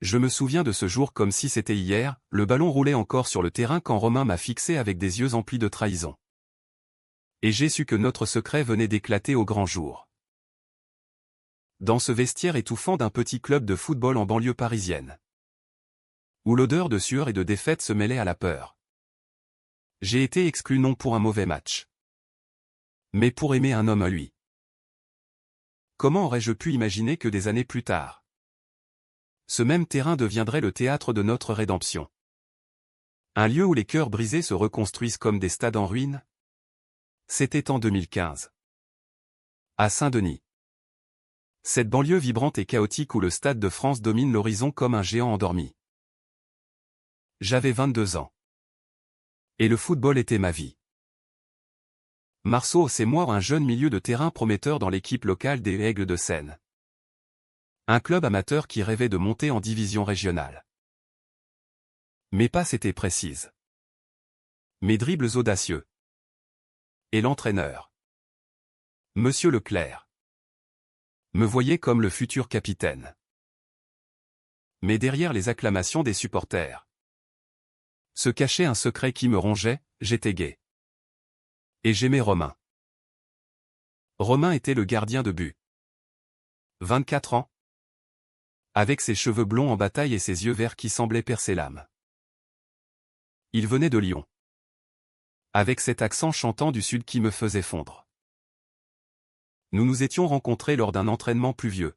Je me souviens de ce jour comme si c'était hier, le ballon roulait encore sur le terrain quand Romain m'a fixé avec des yeux emplis de trahison. Et j'ai su que notre secret venait d'éclater au grand jour. Dans ce vestiaire étouffant d'un petit club de football en banlieue parisienne, où l'odeur de sueur et de défaite se mêlait à la peur. J'ai été exclu non pour un mauvais match, mais pour aimer un homme à lui. Comment aurais-je pu imaginer que des années plus tard, ce même terrain deviendrait le théâtre de notre rédemption? Un lieu où les cœurs brisés se reconstruisent comme des stades en ruine? C'était en 2015. À Saint-Denis. Cette banlieue vibrante et chaotique où le Stade de France domine l'horizon comme un géant endormi. J'avais 22 ans. Et le football était ma vie. Marceau, c'est moi, un jeune milieu de terrain prometteur dans l'équipe locale des Aigles de Seine. Un club amateur qui rêvait de monter en division régionale. Mes passes étaient précises. Mes dribbles audacieux. Et l'entraîneur, Monsieur Leclerc, me voyait comme le futur capitaine. Mais derrière les acclamations des supporters se cachait un secret qui me rongeait, j'étais gai. Et j'aimais Romain. Romain était le gardien de but. 24 ans. Avec ses cheveux blonds en bataille et ses yeux verts qui semblaient percer l'âme. Il venait de Lyon. Avec cet accent chantant du sud qui me faisait fondre. Nous nous étions rencontrés lors d'un entraînement pluvieux,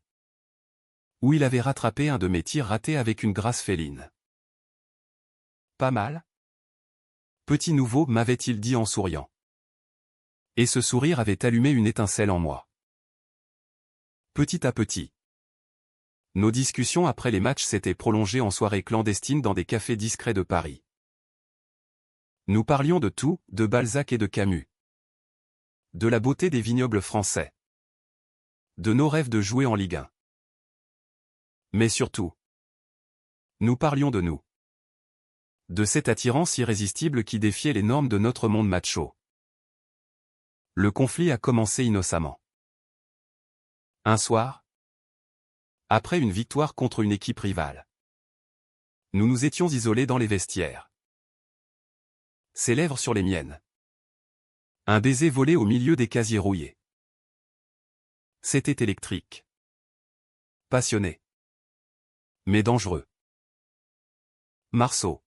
où il avait rattrapé un de mes tirs ratés avec une grâce féline. Pas mal? Petit nouveau, m'avait-il dit en souriant. Et ce sourire avait allumé une étincelle en moi. Petit à petit, nos discussions après les matchs s'étaient prolongées en soirées clandestines dans des cafés discrets de Paris. Nous parlions de tout, de Balzac et de Camus. De la beauté des vignobles français. De nos rêves de jouer en Ligue 1. Mais surtout, nous parlions de nous. De cette attirance irrésistible qui défiait les normes de notre monde macho. Le conflit a commencé innocemment. Un soir, après une victoire contre une équipe rivale, nous nous étions isolés dans les vestiaires. Ses lèvres sur les miennes. Un baiser volé au milieu des casiers rouillés. C'était électrique. Passionné. Mais dangereux. Marceau.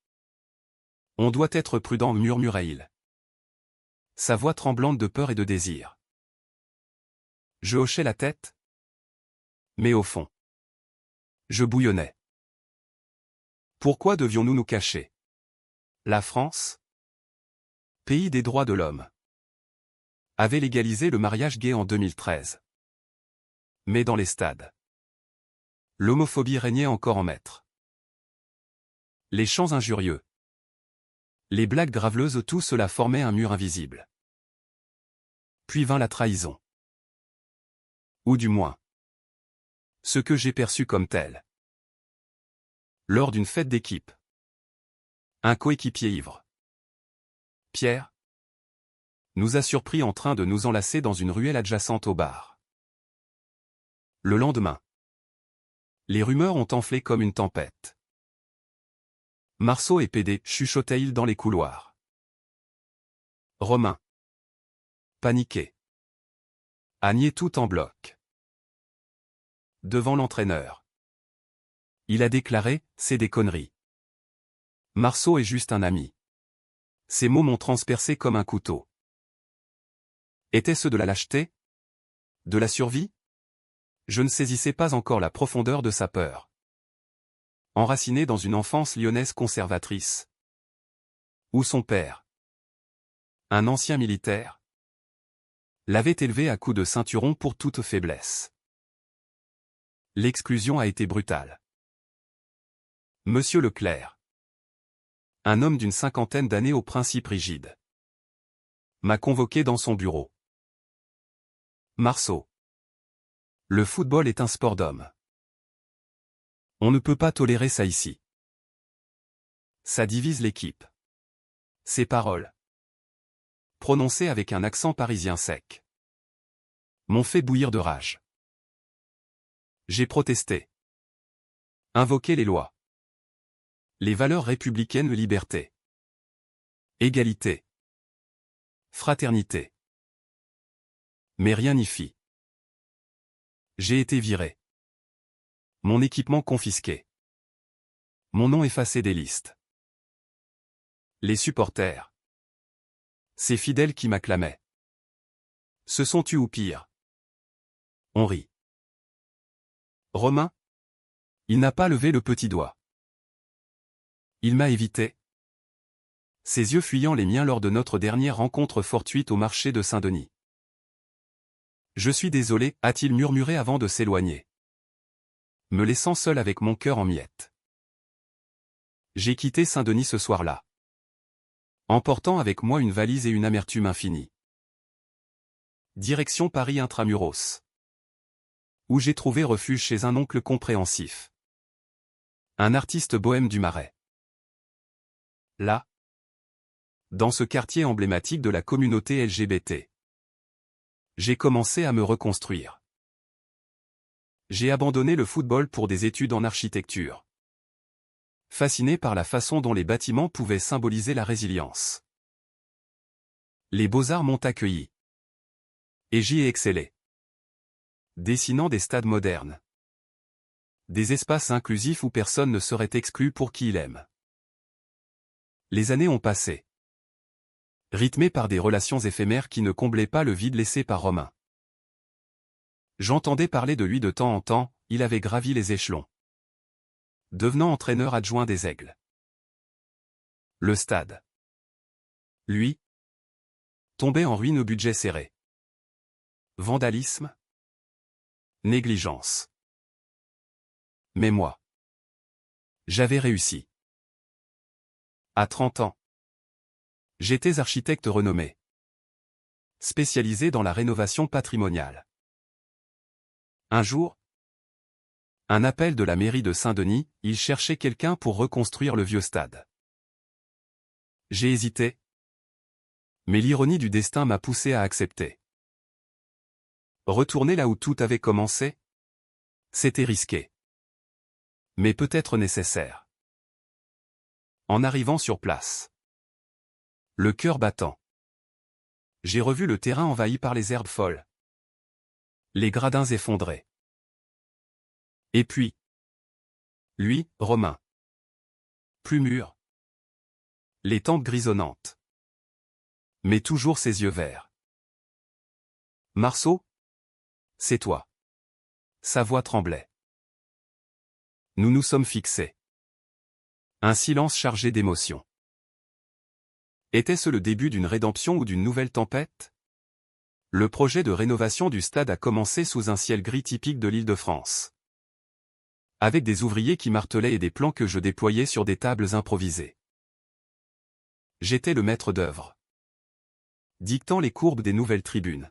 On doit être prudent, murmurait-il. Sa voix tremblante de peur et de désir. Je hochais la tête. Mais au fond, je bouillonnais. Pourquoi devions-nous nous cacher? La France, pays des droits de l'homme, avait légalisé le mariage gay en 2013. Mais dans les stades, l'homophobie régnait encore en maître. Les chants injurieux, les blagues graveleuses, tout cela formait un mur invisible. Puis vint la trahison. Ou du moins, ce que j'ai perçu comme tel. Lors d'une fête d'équipe. Un coéquipier ivre, Pierre, nous a surpris en train de nous enlacer dans une ruelle adjacente au bar. Le lendemain, les rumeurs ont enflé comme une tempête. Marceau et PD, chuchotait-il dans les couloirs. Romain, paniqué, a nié tout en bloc. Devant l'entraîneur, il a déclaré, c'est des conneries. Marceau est juste un ami. Ces mots m'ont transpercé comme un couteau. Étaient-ce de la lâcheté? De la survie? Je ne saisissais pas encore la profondeur de sa peur. Enraciné dans une enfance lyonnaise conservatrice. Où son père, un ancien militaire, l'avait élevé à coups de ceinturon pour toute faiblesse. L'exclusion a été brutale. Monsieur Leclerc, un homme d'une cinquantaine d'années aux principes rigides, m'a convoqué dans son bureau. Marceau. Le football est un sport d'homme. On ne peut pas tolérer ça ici. Ça divise l'équipe. Ces paroles, prononcées avec un accent parisien sec, m'ont fait bouillir de rage. J'ai protesté. Invoquer les lois. Les valeurs républicaines, liberté, égalité, fraternité. Mais rien n'y fit. J'ai été viré. Mon équipement confisqué. Mon nom effacé des listes. Les supporters. Ces fidèles qui m'acclamaient. Se sont tus ou pire. On rit. Romain. Il n'a pas levé le petit doigt. Il m'a évité. Ses yeux fuyant les miens lors de notre dernière rencontre fortuite au marché de Saint-Denis. Je suis désolé, a-t-il murmuré avant de s'éloigner, me laissant seul avec mon cœur en miettes. J'ai quitté Saint-Denis ce soir-là, emportant avec moi une valise et une amertume infinie. Direction Paris intramuros, où j'ai trouvé refuge chez un oncle compréhensif, un artiste bohème du Marais. Là, dans ce quartier emblématique de la communauté LGBT, j'ai commencé à me reconstruire. J'ai abandonné le football pour des études en architecture, fasciné par la façon dont les bâtiments pouvaient symboliser la résilience. Les beaux-arts m'ont accueilli. Et j'y ai excellé. Dessinant des stades modernes. Des espaces inclusifs où personne ne serait exclu pour qui il aime. Les années ont passé, rythmées par des relations éphémères qui ne comblaient pas le vide laissé par Romain. J'entendais parler de lui de temps en temps, il avait gravi les échelons, devenant entraîneur adjoint des Aigles. Le stade, lui, tombait en ruine au budget serré. Vandalisme, négligence. Mais moi, j'avais réussi. À 30 ans, j'étais architecte renommé, spécialisé dans la rénovation patrimoniale. Un jour, un appel de la mairie de Saint-Denis, ils cherchaient quelqu'un pour reconstruire le vieux stade. J'ai hésité, mais l'ironie du destin m'a poussé à accepter. Retourner là où tout avait commencé, c'était risqué, mais peut-être nécessaire. En arrivant sur place, le cœur battant, j'ai revu le terrain envahi par les herbes folles, les gradins effondrés. Et puis, lui, Romain. Plus mûr. Les tempes grisonnantes. Mais toujours ses yeux verts. Marceau? C'est toi. Sa voix tremblait. Nous nous sommes fixés. Un silence chargé d'émotion. Était-ce le début d'une rédemption ou d'une nouvelle tempête? Le projet de rénovation du stade a commencé sous un ciel gris typique de l'Île-de-France, avec des ouvriers qui martelaient et des plans que je déployais sur des tables improvisées. J'étais le maître d'œuvre, dictant les courbes des nouvelles tribunes,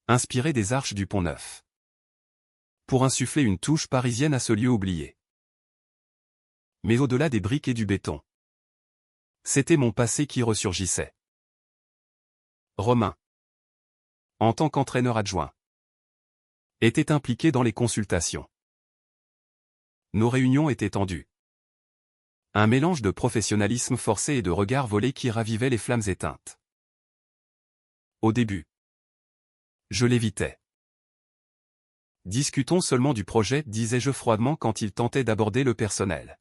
inspiré des arches du Pont-Neuf, pour insuffler une touche parisienne à ce lieu oublié. Mais au-delà des briques et du béton, c'était mon passé qui ressurgissait. Romain, en tant qu'entraîneur adjoint, était impliqué dans les consultations. Nos réunions étaient tendues. Un mélange de professionnalisme forcé et de regards volés qui ravivaient les flammes éteintes. Au début, je l'évitais. Discutons seulement du projet, disais-je froidement quand il tentait d'aborder le personnel.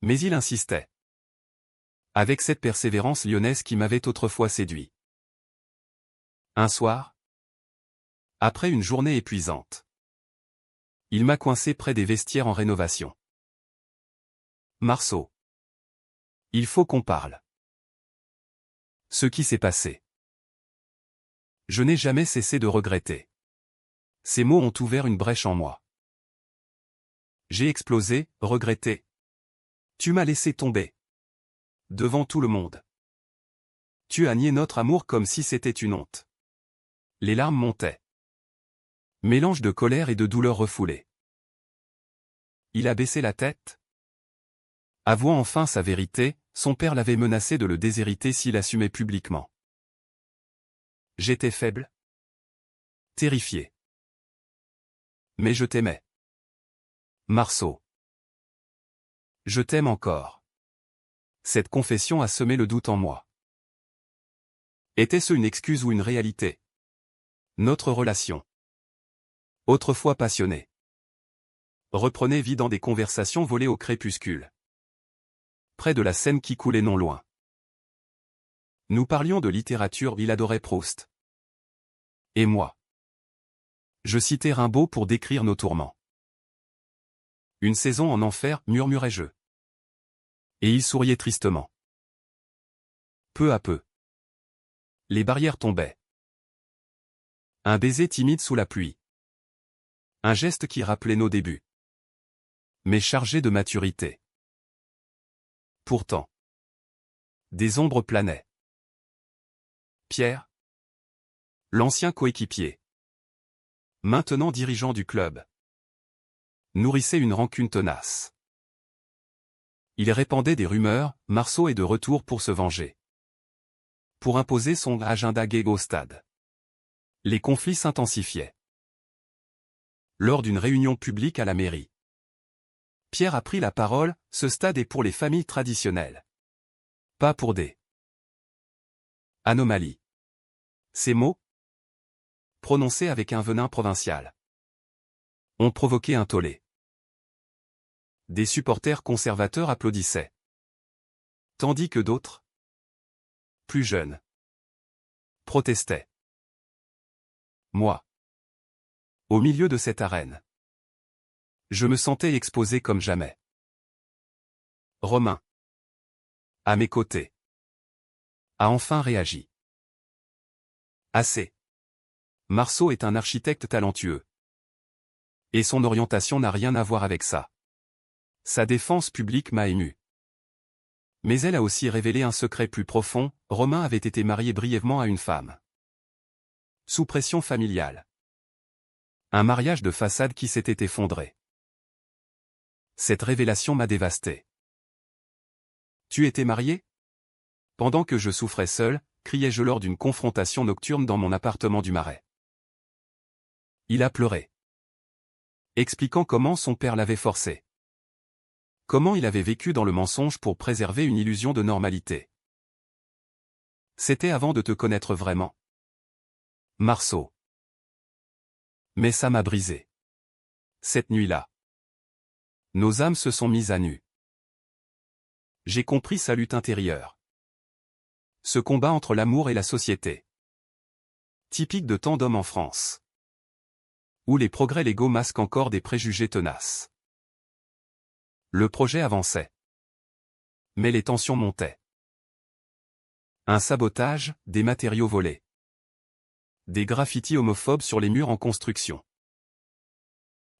Mais il insistait, avec cette persévérance lyonnaise qui m'avait autrefois séduit. Un soir, après une journée épuisante, il m'a coincé près des vestiaires en rénovation. Marceau, il faut qu'on parle. Ce qui s'est passé. Je n'ai jamais cessé de regretter. Ces mots ont ouvert une brèche en moi. J'ai explosé, regretté. Tu m'as laissé tomber. Devant tout le monde. Tu as nié notre amour comme si c'était une honte. Les larmes montaient. Mélange de colère et de douleur refoulée. Il a baissé la tête. Avouant enfin sa vérité, son père l'avait menacé de le déshériter s'il assumait publiquement. J'étais faible. Terrifié. Mais je t'aimais. Marceau. Je t'aime encore. Cette confession a semé le doute en moi. Était-ce une excuse ou une réalité? Notre relation, autrefois passionnée, reprenait vie dans des conversations volées au crépuscule, près de la Seine qui coulait non loin. Nous parlions de littérature, il adorait Proust. Et moi, je citais Rimbaud pour décrire nos tourments. Une saison en enfer, murmurais-je. Et il souriait tristement. Peu à peu, les barrières tombaient. Un baiser timide sous la pluie. Un geste qui rappelait nos débuts, mais chargé de maturité. Pourtant, des ombres planaient. Pierre, l'ancien coéquipier, maintenant dirigeant du club, nourrissait une rancune tenace. Il répandait des rumeurs, Marceau est de retour pour se venger. Pour imposer son agenda gay au stade. Les conflits s'intensifiaient. Lors d'une réunion publique à la mairie, Pierre a pris la parole, ce stade est pour les familles traditionnelles. Pas pour des anomalies. Ces mots, prononcés avec un venin provincial, ont provoqué un tollé. Des supporters conservateurs applaudissaient. Tandis que d'autres, plus jeunes, protestaient. Moi, au milieu de cette arène, je me sentais exposé comme jamais. Romain, à mes côtés, a enfin réagi. Assez. Marceau est un architecte talentueux. Et son orientation n'a rien à voir avec ça. Sa défense publique m'a ému. Mais elle a aussi révélé un secret plus profond, Romain avait été marié brièvement à une femme. Sous pression familiale. Un mariage de façade qui s'était effondré. Cette révélation m'a dévasté. Tu étais marié? Pendant que je souffrais seul, criai-je lors d'une confrontation nocturne dans mon appartement du Marais. Il a pleuré, expliquant comment son père l'avait forcé. Comment il avait vécu dans le mensonge pour préserver une illusion de normalité. C'était avant de te connaître vraiment. Marceau. Mais ça m'a brisé. Cette nuit-là, nos âmes se sont mises à nu. J'ai compris sa lutte intérieure. Ce combat entre l'amour et la société. Typique de tant d'hommes en France. Où les progrès légaux masquent encore des préjugés tenaces. Le projet avançait. Mais les tensions montaient. Un sabotage, des matériaux volés. Des graffitis homophobes sur les murs en construction.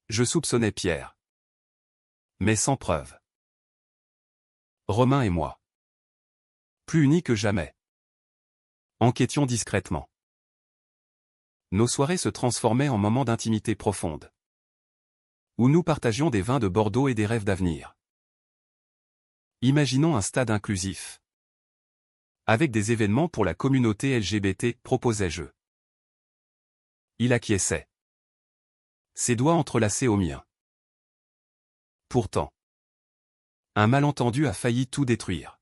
Je soupçonnais Pierre. Mais sans preuve. Romain et moi. Plus unis que jamais. Enquêtions discrètement. Nos soirées se transformaient en moments d'intimité profonde. Où nous partagions des vins de Bordeaux et des rêves d'avenir. Imaginons un stade inclusif. Avec des événements pour la communauté LGBT, proposais-je. Il acquiesçait. Ses doigts entrelacés aux miens. Pourtant, un malentendu a failli tout détruire.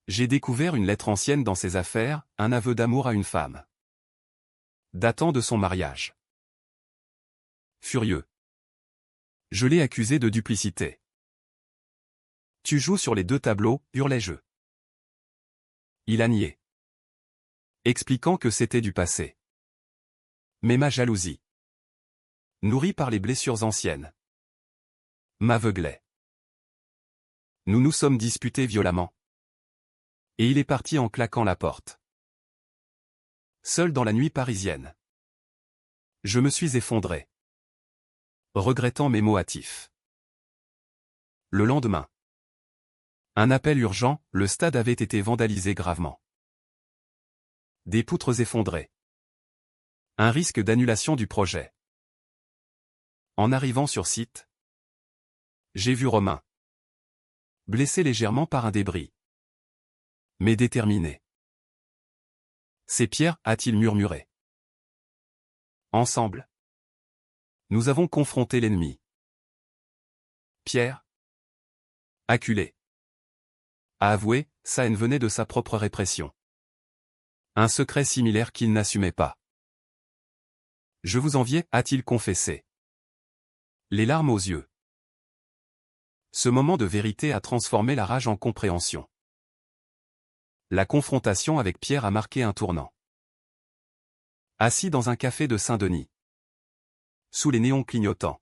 J'ai découvert une lettre ancienne dans ses affaires, un aveu d'amour à une femme. Datant de son mariage. Furieux. Je l'ai accusé de duplicité. Tu joues sur les deux tableaux, hurlai-je. Il a nié. Expliquant que c'était du passé. Mais ma jalousie, nourrie par les blessures anciennes, m'aveuglait. Nous nous sommes disputés violemment. Et il est parti en claquant la porte. Seul dans la nuit parisienne. Je me suis effondré. Regrettant mes mots hâtifs. Le lendemain. Un appel urgent, le stade avait été vandalisé gravement. Des poutres effondrées. Un risque d'annulation du projet. En arrivant sur site, j'ai vu Romain. Blessé légèrement par un débris. Mais déterminé. C'est Pierre, a-t-il murmuré. Ensemble, nous avons confronté l'ennemi. Pierre, acculé, a avoué, sa haine venait de sa propre répression. Un secret similaire qu'il n'assumait pas. Je vous enviais, a-t-il confessé. Les larmes aux yeux. Ce moment de vérité a transformé la rage en compréhension. La confrontation avec Pierre a marqué un tournant. Assis dans un café de Saint-Denis. Sous les néons clignotants.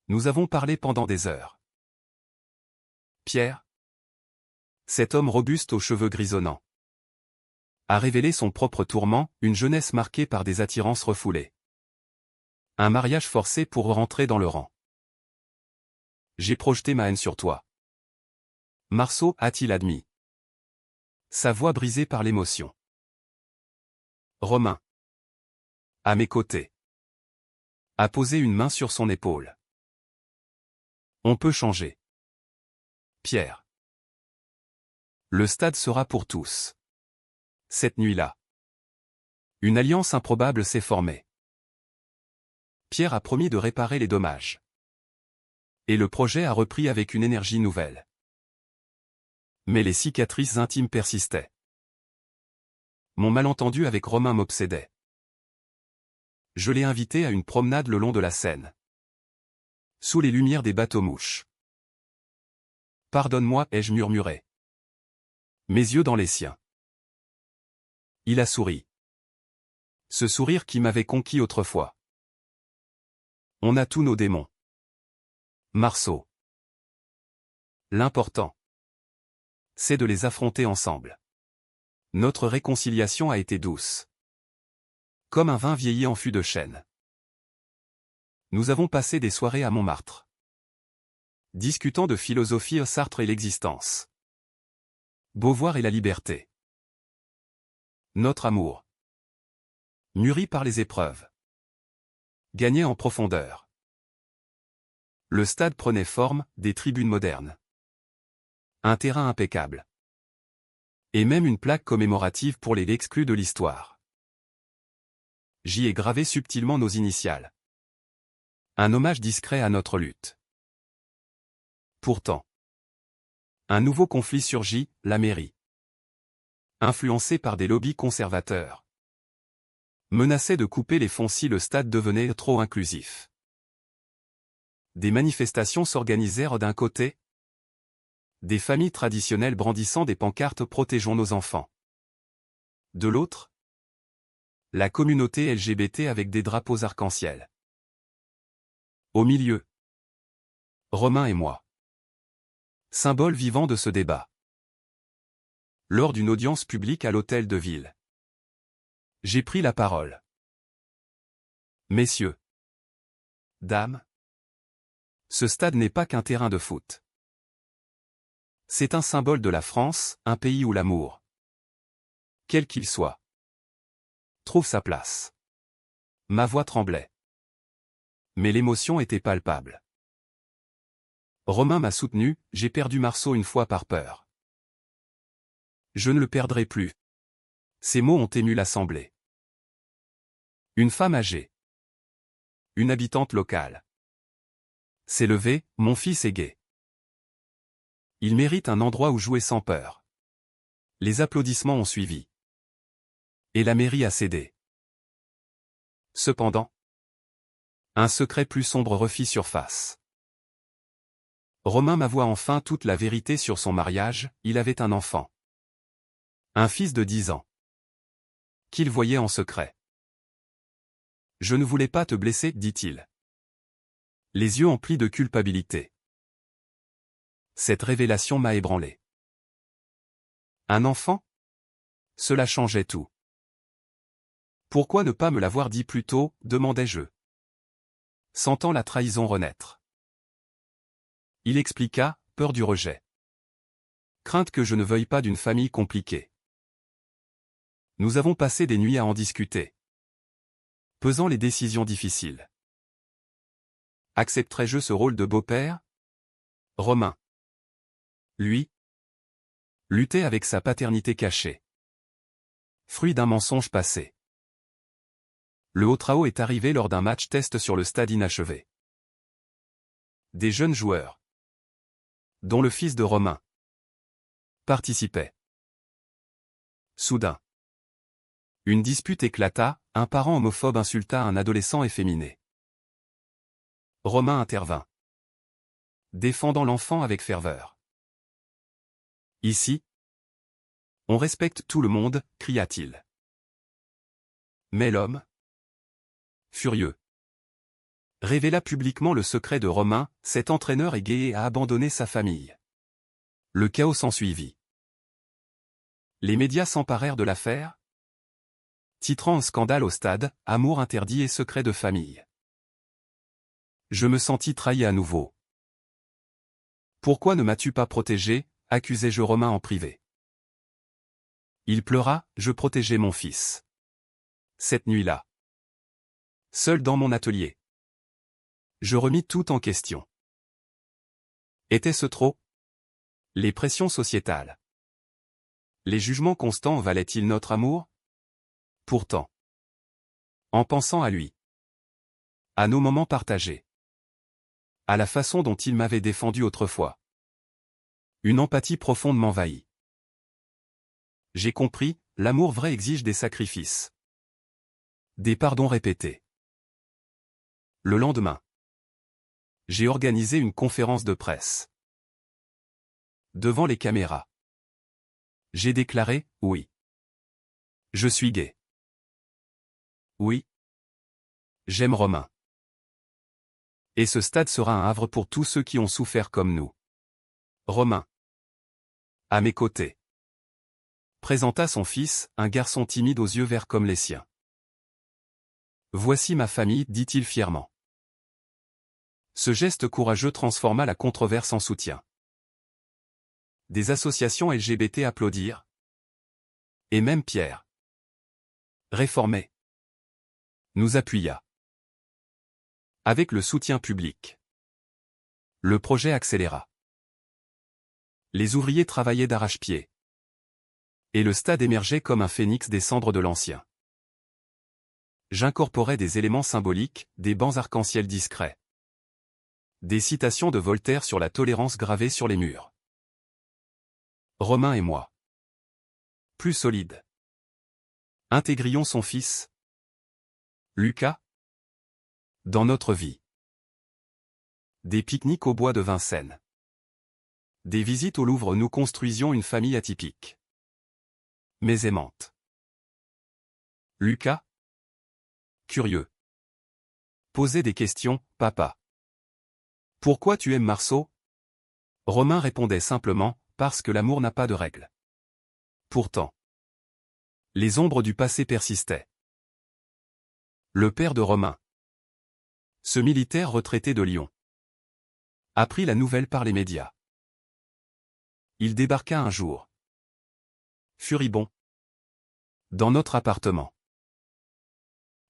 Nous avons parlé pendant des heures. Pierre, cet homme robuste aux cheveux grisonnants, a révélé son propre tourment, une jeunesse marquée par des attirances refoulées. Un mariage forcé pour rentrer dans le rang. J'ai projeté ma haine sur toi. Marceau a-t-il admis. Sa voix brisée par l'émotion. Romain. À mes côtés. A posé une main sur son épaule. On peut changer. Pierre. Le stade sera pour tous. Cette nuit-là. Une alliance improbable s'est formée. Pierre a promis de réparer les dommages. Et le projet a repris avec une énergie nouvelle. Mais les cicatrices intimes persistaient. Mon malentendu avec Romain m'obsédait. Je l'ai invité à une promenade le long de la Seine. Sous les lumières des bateaux-mouches. Pardonne-moi, ai-je murmuré. Mes yeux dans les siens. Il a souri. Ce sourire qui m'avait conquis autrefois. On a tous nos démons. Marceau. L'important, c'est de les affronter ensemble. Notre réconciliation a été douce. Comme un vin vieilli en fût de chêne. Nous avons passé des soirées à Montmartre. Discutant de philosophie, Sartre et l'existence. Beauvoir et la liberté. Notre amour. Mûri par les épreuves. Gagné en profondeur. Le stade prenait forme, des tribunes modernes. Un terrain impeccable. Et même une plaque commémorative pour les exclus de l'histoire. J'y ai gravé subtilement nos initiales. Un hommage discret à notre lutte. Pourtant, un nouveau conflit surgit, la mairie. Influencée par des lobbies conservateurs. Menaçait de couper les fonds si le stade devenait trop inclusif. Des manifestations s'organisèrent d'un côté. Des familles traditionnelles brandissant des pancartes protégeant nos enfants. De l'autre, la communauté LGBT avec des drapeaux arc-en-ciel. Au milieu, Romain et moi. Symbole vivant de ce débat. Lors d'une audience publique à l'hôtel de ville. J'ai pris la parole. Messieurs. Dames. Ce stade n'est pas qu'un terrain de foot. C'est un symbole de la France, un pays où l'amour, quel qu'il soit, trouve sa place. Ma voix tremblait. Mais l'émotion était palpable. Romain m'a soutenu, j'ai perdu Marceau une fois par peur. Je ne le perdrai plus. Ces mots ont ému l'assemblée. Une femme âgée. Une habitante locale. S'est levée, mon fils est gay. Il mérite un endroit où jouer sans peur. Les applaudissements ont suivi. Et la mairie a cédé. Cependant, un secret plus sombre refit surface. Romain m'avoua enfin toute la vérité sur son mariage, il avait un enfant. Un fils de 10 ans. Qu'il voyait en secret. Je ne voulais pas te blesser, dit-il. Les yeux emplis de culpabilité. Cette révélation m'a ébranlé. Un enfant? Cela changeait tout. Pourquoi ne pas me l'avoir dit plus tôt, demandai-je. Sentant la trahison renaître. Il expliqua, peur du rejet. Crainte que je ne veuille pas d'une famille compliquée. Nous avons passé des nuits à en discuter. Pesant les décisions difficiles. Accepterais-je ce rôle de beau-père? Romain. Lui, luttait avec sa paternité cachée. Fruit d'un mensonge passé. Le Haut-Trao est arrivé lors d'un match test sur le stade inachevé. Des jeunes joueurs, dont le fils de Romain, participaient. Soudain, une dispute éclata, un parent homophobe insulta un adolescent efféminé. Romain intervint, défendant l'enfant avec ferveur. Ici, on respecte tout le monde, cria-t-il. Mais l'homme, furieux, révéla publiquement le secret de Romain, cet entraîneur est gay et a abandonné sa famille. Le chaos s'ensuivit. Les médias s'emparèrent de l'affaire, titrant un scandale au stade, amour interdit et secret de famille. Je me sentis trahi à nouveau. Pourquoi ne m'as-tu pas protégé, accusai-je Romain en privé. Il pleura, je protégeais mon fils. Cette nuit-là, seul dans mon atelier, je remis tout en question. Était-ce trop? Les pressions sociétales, les jugements constants valaient-ils notre amour? Pourtant, en pensant à lui, à nos moments partagés, à la façon dont il m'avait défendu autrefois, une empathie profonde m'envahit. J'ai compris, l'amour vrai exige des sacrifices, des pardons répétés. Le lendemain, j'ai organisé une conférence de presse. Devant les caméras, j'ai déclaré, oui, je suis gay. Oui, j'aime Romain. Et ce stade sera un havre pour tous ceux qui ont souffert comme nous. Romain, à mes côtés, présenta son fils, un garçon timide aux yeux verts comme les siens. Voici ma famille, dit-il fièrement. Ce geste courageux transforma la controverse en soutien. Des associations LGBT applaudirent. Et même Pierre, réformé, nous appuya. Avec le soutien public, le projet accéléra. Les ouvriers travaillaient d'arrache-pied. Et le stade émergeait comme un phénix des cendres de l'ancien. J'incorporais des éléments symboliques, des bancs arc-en-ciel discrets. Des citations de Voltaire sur la tolérance gravées sur les murs. Romain et moi. Plus solides. Intégrions son fils, Lucas, dans notre vie. Des pique-niques au bois de Vincennes. Des visites au Louvre, nous construisions une famille atypique, mais aimante. Lucas, curieux, posait des questions, papa. Pourquoi tu aimes Marceau? Romain répondait simplement, parce que l'amour n'a pas de règles. Pourtant, les ombres du passé persistaient. Le père de Romain, ce militaire retraité de Lyon, apprit la nouvelle par les médias. Il débarqua un jour, furibond, dans notre appartement.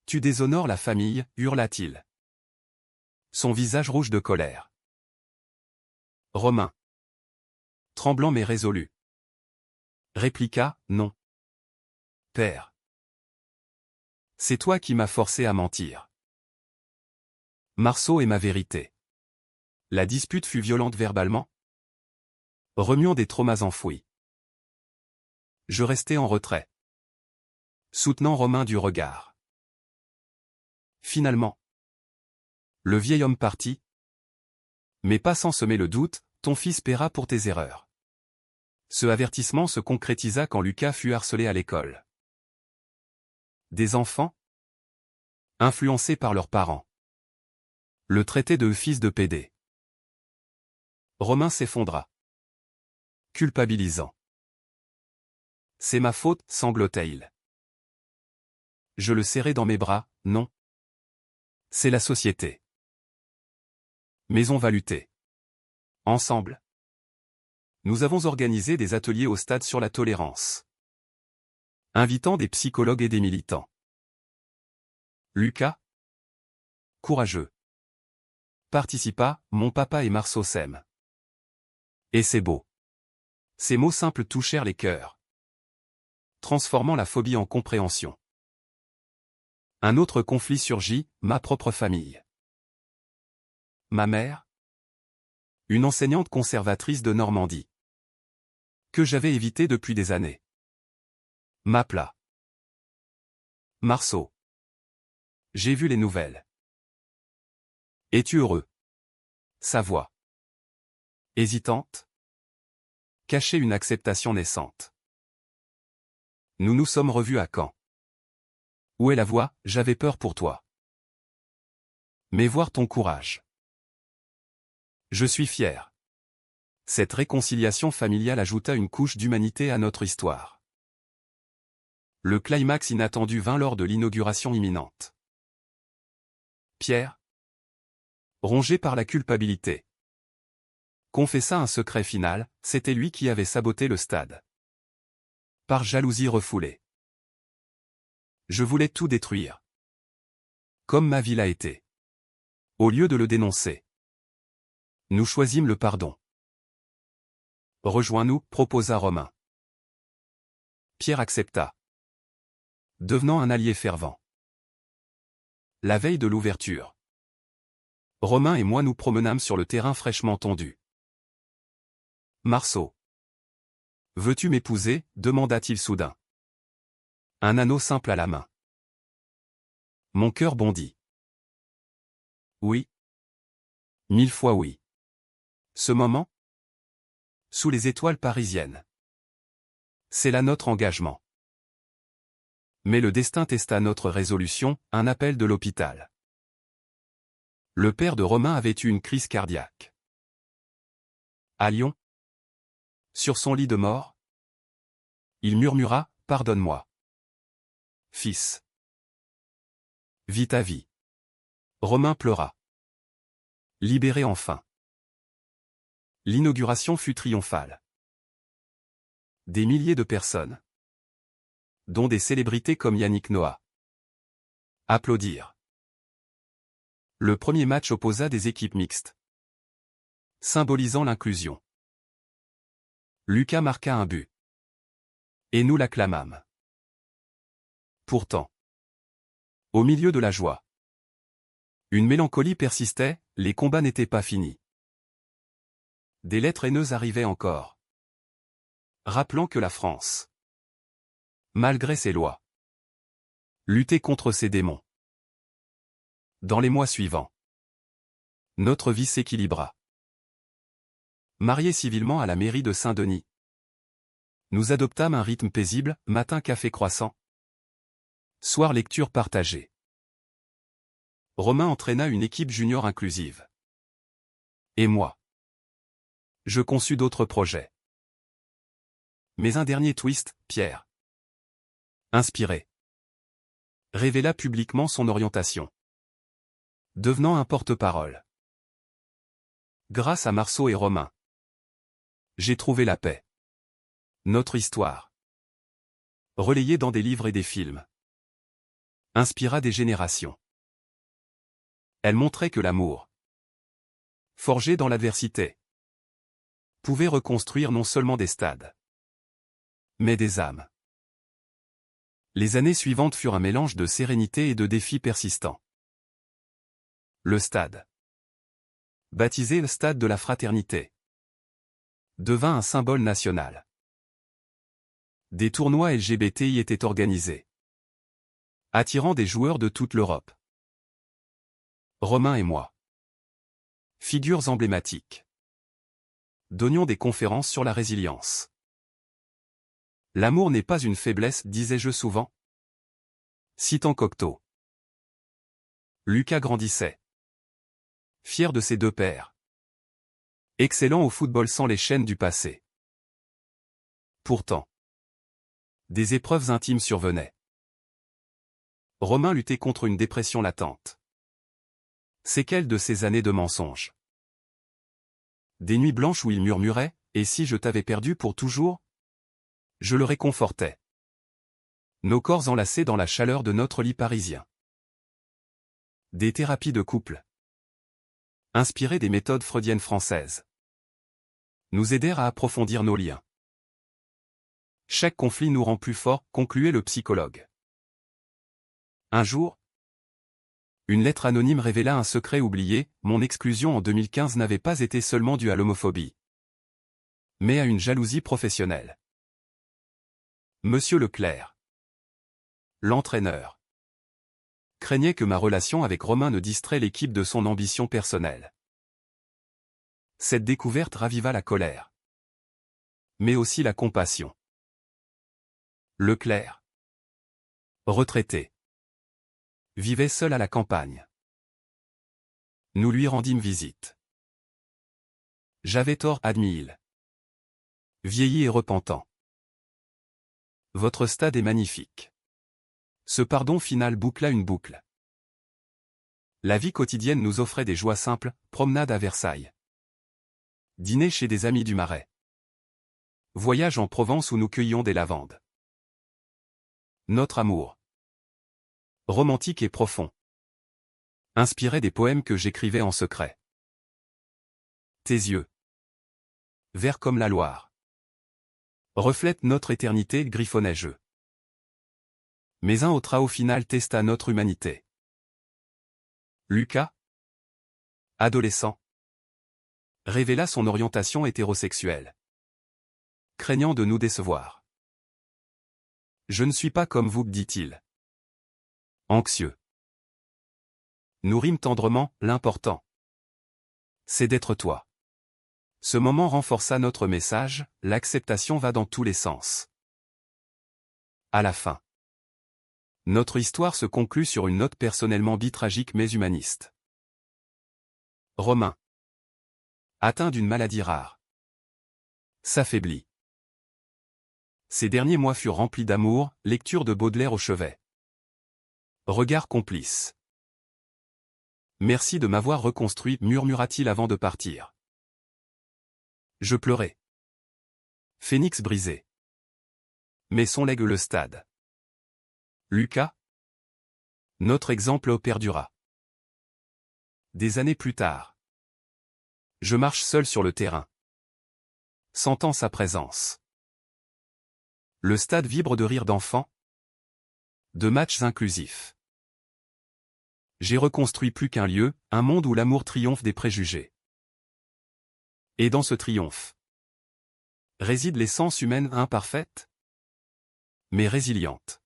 Tu déshonores la famille, hurla-t-il. Son visage rouge de colère. Romain, tremblant mais résolu, répliqua, non. Père, c'est toi qui m'as forcé à mentir. Marceau est ma vérité. La dispute fut violente verbalement, remuant des traumas enfouis. Je restai en retrait, soutenant Romain du regard. Finalement, le vieil homme partit, mais pas sans semer le doute, ton fils paiera pour tes erreurs. Ce avertissement se concrétisa quand Lucas fut harcelé à l'école. Des enfants, influencés par leurs parents, le traitaient de fils de pédé. Romain s'effondra, culpabilisant. C'est ma faute, sanglotait-il. Je le serrai dans mes bras, non. C'est la société. Mais on va lutter. Ensemble. Nous avons organisé des ateliers au stade sur la tolérance, invitant des psychologues et des militants. Lucas, courageux, participa, mon papa et Marceau s'aiment. Et c'est beau. Ces mots simples touchèrent les cœurs, transformant la phobie en compréhension. Un autre conflit surgit, ma propre famille. Ma mère, Une enseignante conservatrice de Normandie. Que j'avais évité depuis des années. M'appela. Marceau. J'ai vu les nouvelles. Es-tu heureux? Sa voix. Hésitante. Cachait une acceptation naissante. Nous nous sommes revus à Caen. Où est la voix? J'avais peur pour toi. Mais voir ton courage. Je suis fier. Cette réconciliation familiale ajouta une couche d'humanité à notre histoire. Le climax inattendu vint lors de l'inauguration imminente. Pierre, rongé par la culpabilité, confessa un secret final, c'était lui qui avait saboté le stade. Par jalousie refoulée. Je voulais tout détruire. Comme ma vie l'a été. Au lieu de le dénoncer, nous choisîmes le pardon. Rejoins-nous, proposa Romain. Pierre accepta, devenant un allié fervent. La veille de l'ouverture, Romain et moi nous promenâmes sur le terrain fraîchement tondu. Marceau. Veux-tu m'épouser? Demanda-t-il soudain. Un anneau simple à la main. Mon cœur bondit. Oui. 1000 fois oui. Ce moment? Sous les étoiles parisiennes. C'est là notre engagement. Mais le destin testa notre résolution, un appel de l'hôpital. Le père de Romain avait eu une crise cardiaque. À Lyon. Sur son lit de mort. Il murmura, pardonne-moi. Fils. Vis ta vie. Romain pleura. Libéré enfin. L'inauguration fut triomphale. Des milliers de personnes, dont des célébrités comme Yannick Noah, applaudirent. Le premier match opposa des équipes mixtes, symbolisant l'inclusion. Lucas marqua un but. Et nous l'acclamâmes. Pourtant, au milieu de la joie, une mélancolie persistait, les combats n'étaient pas finis. Des lettres haineuses arrivaient encore, rappelant que la France, malgré ses lois, luttait contre ses démons. Dans les mois suivants, notre vie s'équilibra. Mariés civilement à la mairie de Saint-Denis, nous adoptâmes un rythme paisible, matin café croissant, soir lecture partagée. Romain entraîna une équipe junior inclusive. Et moi, je conçus d'autres projets. Mais un dernier twist, Pierre, inspiré, révéla publiquement son orientation, devenant un porte-parole. Grâce à Marceau et Romain, j'ai trouvé la paix. Notre histoire, relayée dans des livres et des films, inspira des générations. Elle montrait que l'amour, forgé dans l'adversité, pouvait reconstruire non seulement des stades, mais des âmes. Les années suivantes furent un mélange de sérénité et de défis persistants. Le stade, baptisé le Stade de la Fraternité, devint un symbole national. Des tournois LGBT y étaient organisés, attirant des joueurs de toute l'Europe. Romain et moi, figures emblématiques, donnions des conférences sur la résilience. L'amour n'est pas une faiblesse, disais-je souvent, citant Cocteau. Lucas grandissait, fier de ses deux pères, excellent au football sans les chaînes du passé. Pourtant, des épreuves intimes survenaient. Romain luttait contre une dépression latente. Séquelles de ces années de mensonges. Des nuits blanches où il murmurait, « Et si je t'avais perdu pour toujours ?» Je le réconfortais. Nos corps enlacés dans la chaleur de notre lit parisien. Des thérapies de couple, inspirées des méthodes freudiennes françaises, nous aidèrent à approfondir nos liens. Chaque conflit nous rend plus forts, concluait le psychologue. Un jour, Une lettre anonyme révéla un secret oublié, mon exclusion en 2015 n'avait pas été seulement due à l'homophobie, mais à une jalousie professionnelle. Monsieur Leclerc, l'entraîneur, craignait que ma relation avec Romain ne distrait l'équipe de son ambition personnelle. Cette découverte raviva la colère, mais aussi la compassion. Leclerc, retraité, vivait seul à la campagne. Nous lui rendîmes visite. J'avais tort, admit-il. Vieilli et repentant. Votre stade est magnifique. Ce pardon final boucla une boucle. La vie quotidienne nous offrait des joies simples, promenade à Versailles, dîner chez des amis du Marais, voyage en Provence où nous cueillions des lavandes. Notre amour, romantique et profond, inspirait des poèmes que j'écrivais en secret. Tes yeux, verts comme la Loire, reflètent notre éternité, griffonnais-je. Mais un autre au final testa notre humanité. Lucas, adolescent, révéla son orientation hétérosexuelle, craignant de nous décevoir. Je ne suis pas comme vous, dit-il. Anxieux. Nous rîmes tendrement, l'important, c'est d'être toi. Ce moment renforça notre message, l'acceptation va dans tous les sens. À la fin, notre histoire se conclut sur une note personnellement tragique mais humaniste. Romain, atteint d'une maladie rare, s'affaiblit. Ces derniers mois furent remplis d'amour, lecture de Baudelaire au chevet. Regard complice. Merci de m'avoir reconstruit, murmura-t-il avant de partir. Je pleurais. Phénix brisé. Mais son lègue le stade. Lucas. Notre exemple perdura. Des années plus tard. Je marche seul sur le terrain, sentant sa présence. Le stade vibre de rires d'enfants, de matchs inclusifs. J'ai reconstruit plus qu'un lieu, un monde où l'amour triomphe des préjugés. Et dans ce triomphe réside l'essence humaine imparfaite, mais résiliente.